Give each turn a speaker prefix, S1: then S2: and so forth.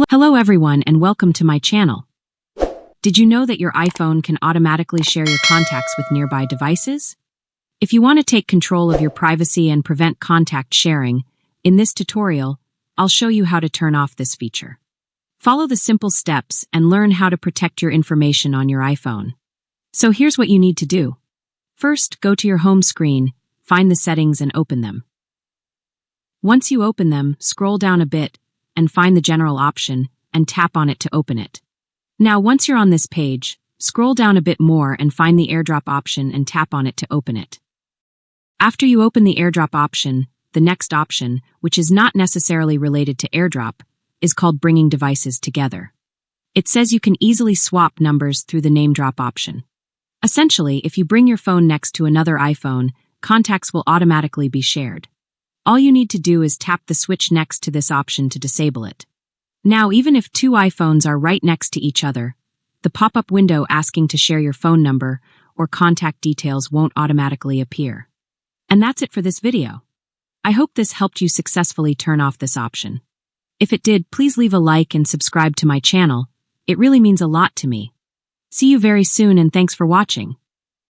S1: Hello everyone and welcome to my channel. Did you know that your iPhone can automatically share your contacts with nearby devices? If you want to take control of your privacy and prevent contact sharing, in this tutorial, I'll show you how to turn off this feature. Follow the simple steps and learn how to protect your information on your iPhone. So here's what you need to do. First, go to your home screen, find the settings and open them. Once you open them, scroll down a bit and find the general option and tap on it to open it. Now, once you're on this page, scroll down a bit more and find the AirDrop option and tap on it to open it. After you open the AirDrop option, the next option, which is not necessarily related to AirDrop, is called Bringing Devices Together. It says you can easily swap numbers through the name drop option. Essentially, if you bring your phone next to another iPhone, contacts will automatically be shared. All you need to do is tap the switch next to this option to disable it. Now, even if two iPhones are right next to each other, the pop-up window asking to share your phone number or contact details won't automatically appear. And that's it for this video. I hope this helped you successfully turn off this option. If it did, please leave a like and subscribe to my channel. It really means a lot to me. See you very soon and thanks for watching.